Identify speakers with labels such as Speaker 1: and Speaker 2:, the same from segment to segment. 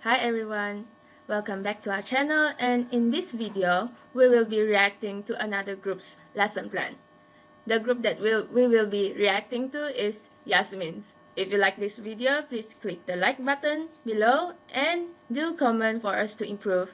Speaker 1: Hi everyone! Welcome back to our channel, and in this video, we will be reacting to another group's lesson plan. The group that we will be reacting to is Yasmin's. If you like this video, please click the like button below and do comment for us to improve.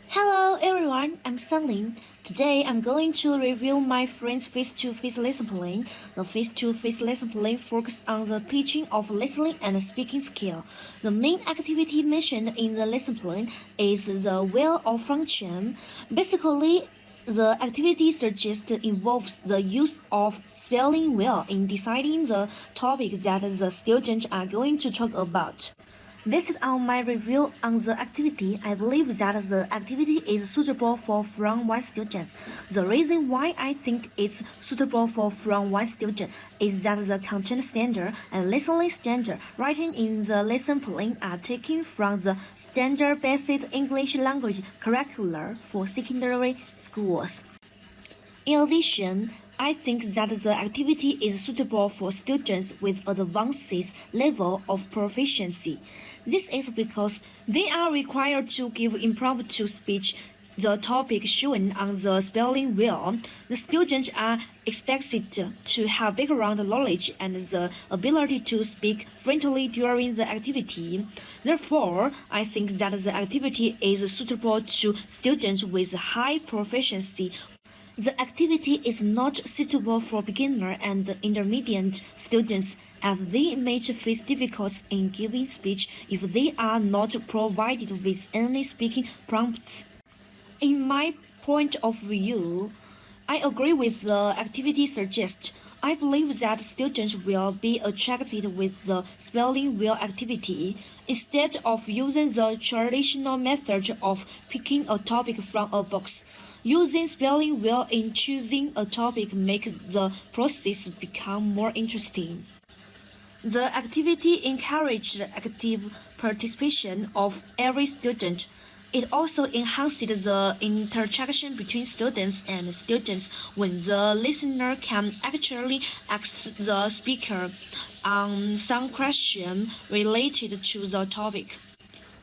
Speaker 2: Hello everyone, I'm Sunlin. Today I'm going to review my friend's face-to-face lesson plan. The face-to-face lesson plan focuses on the teaching of listening and speaking skill. The main activity mentioned in the lesson plan is the wheel of function. Basically, the activity suggested involves the use of spelling wheel in deciding the topic that the students are going to talk about. Based on my review on the activity, I believe that the activity is suitable for from 1 student. The reason why I think it's suitable for from 1 student is that the content standard and listening standard writing in the lesson plan are taken from the standard basic English language curriculum for secondary schools. In addition, I think that the activity is suitable for students with advanced level of proficiency. This is because they are required to give impromptu speech the topic shown on the spelling wheel. The students are expected to have background knowledge and the ability to speak fluently during the activity. Therefore, I think that the activity is suitable to students with high proficiency. The activity is not suitable for beginner and intermediate students as they may face difficulties in giving speech if they are not provided with any speaking prompts. In my point of view, I agree with the activity suggested. I believe that students will be attracted with the spelling wheel activity instead of using the traditional method of picking a topic from a box. Using spelling wheel in choosing a topic makes the process become more interesting. The activity encouraged active participation of every student. It also enhanced the interaction between students and students when the listener can actually ask the speaker on some question related to the topic.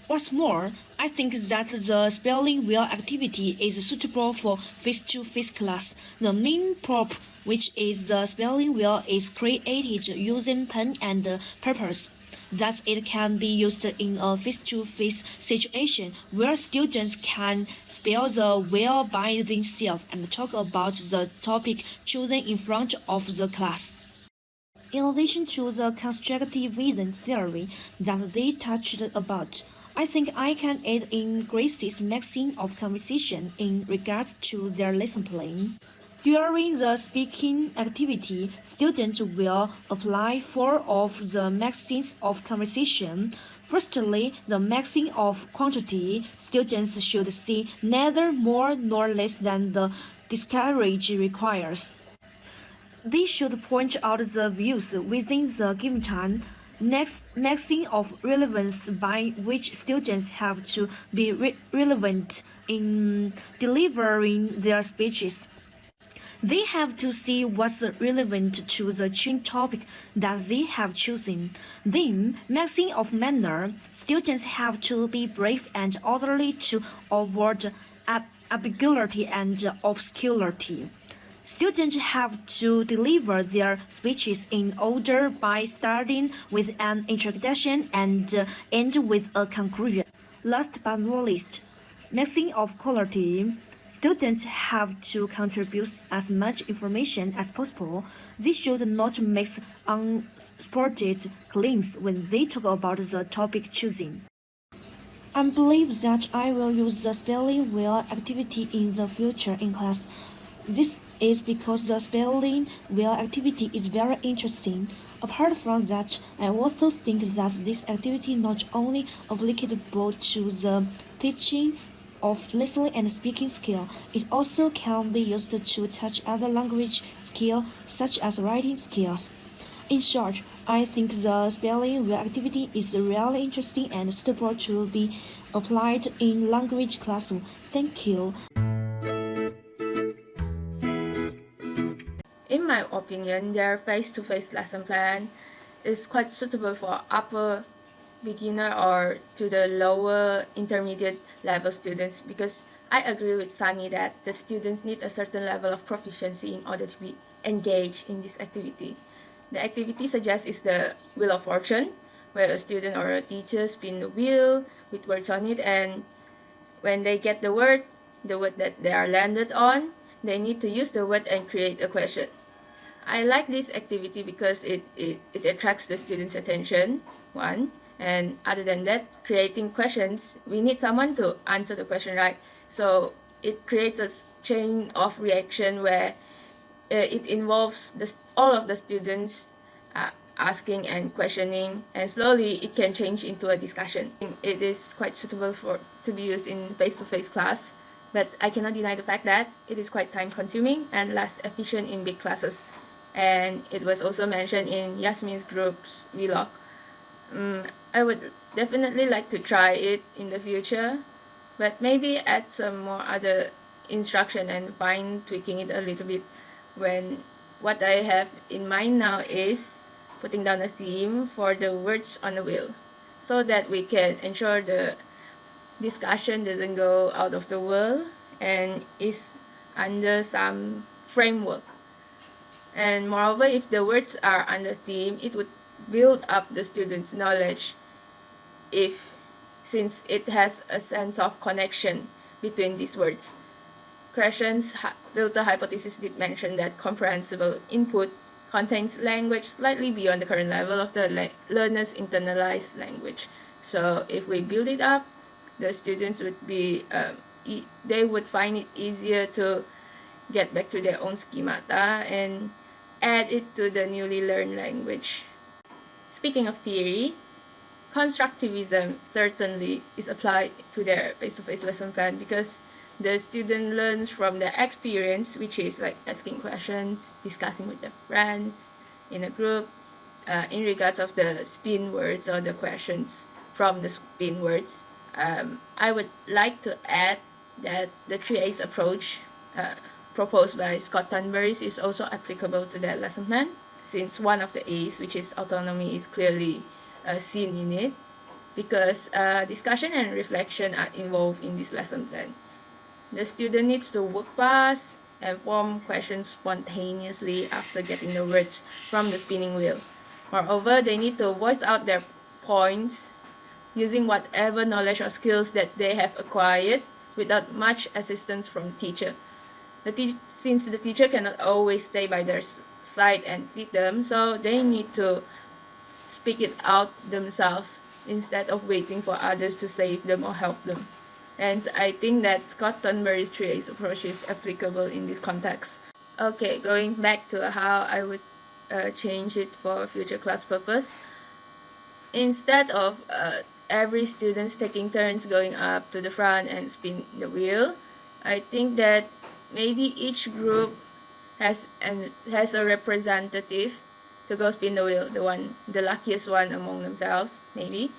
Speaker 2: What's more, I think that the spelling wheel activity is suitable for face-to-face class. The main prop, which is the spelling wheel, is created using pen and papers. Thus, it can be used in a face-to-face situation where students can spell the wheel by themselves and talk about the topic chosen in front of the class. In addition to the constructive vision theory that they touched about, I think I can add in Grace's maxim of conversation in regards to their lesson plan. During the speaking activity, students will apply 4 of the maxims of conversation. Firstly, the maxim of quantity. Students should say neither more nor less than the discourage requires. They should point out the views within the given time. Next, maxim of relevance, by which students have to be relevant in delivering their speeches. They have to see what's relevant to the topic that they have chosen. Then, maxim of manner. Students have to be brave and orderly to avoid ambiguity and obscurity. Students have to deliver their speeches in order by starting with an introduction and end with a conclusion. Last but not least, maxim of quality. Students have to contribute as much information as possible. They should not make unsupported claims when they talk about the topic choosing. I believe that I will use the spelling wheel activity in the future in class. This is because the spelling wheel activity is very interesting. Apart from that, I also think that this activity not only applicable to the teaching of listening and speaking skill, it also can be used to touch other language skills such as writing skills. In short, I think the spelling wheel activity is really interesting and suitable to be applied in language classroom. Thank you.
Speaker 1: in my opinion, their face-to-face lesson plan is quite suitable for upper beginner or to the lower intermediate level students, because I agree with Sunny that the students need a certain level of proficiency in order to be engaged in this activity. The activity suggests is the Wheel of Fortune, where a student or a teacher spin the wheel with words on it, and when they get the word that they are landed on, they need to use the word and create a question. I like this activity because it attracts the students' attention, one. And other than that, creating questions, we need someone to answer the question right. So it creates a chain of reaction where it involves all of the students asking and questioning, and slowly it can change into a discussion. It is quite suitable to be used in face-to-face class, but I cannot deny the fact that it is quite time-consuming and less efficient in big classes. And it was also mentioned in Yasmin's group's vlog. I would definitely like to try it in the future, but maybe add some more other instruction and fine tweaking it a little bit, when what I have in mind now is putting down a theme for the words on the wheel, so that we can ensure the discussion doesn't go out of the world and is under some framework. And moreover, if the words are under theme, it would build up the students' knowledge, since it has a sense of connection between these words. Crescent's filter hypothesis did mention that comprehensible input contains language slightly beyond the current level of the learner's internalized language. So if we build it up, the students would be they would find it easier to get back to their own schemata and add it to the newly learned language. Speaking of theory, constructivism certainly is applied to their face-to-face lesson plan, because the student learns from their experience, which is like asking questions, discussing with their friends in a group, in regards of the spin words or the questions from the spin words. I would like to add that the 3A's approach proposed by Scott Thunberry is also applicable to that lesson plan, since one of the A's, which is autonomy, is clearly seen in it, because discussion and reflection are involved in this lesson plan. The student needs to work fast and form questions spontaneously after getting the words from the spinning wheel. Moreover, they need to voice out their points using whatever knowledge or skills that they have acquired without much assistance from the teacher. Since the teacher cannot always stay by their side and feed them, so they need to speak it out themselves instead of waiting for others to save them or help them. And I think that Scott Thunberry's 3A's approach is applicable in this context. Okay, going back to how I would change it for future class purpose. Instead of every student taking turns going up to the front and spin the wheel, I think that maybe each group has a representative to go spin the wheel, the luckiest one among themselves, maybe,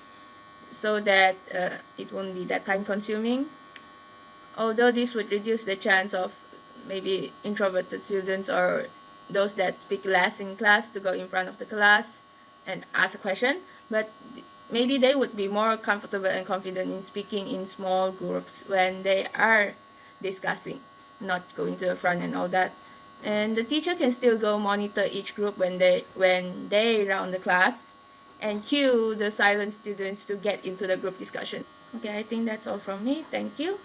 Speaker 1: so that it won't be that time consuming. Although this would reduce the chance of maybe introverted students or those that speak less in class to go in front of the class and ask a question, but maybe they would be more comfortable and confident in speaking in small groups when they are discussing, not going to the front and all that. And the teacher can still go monitor each group when they round the class and cue the silent students to get into the group discussion. Okay, I think that's all from me. Thank you.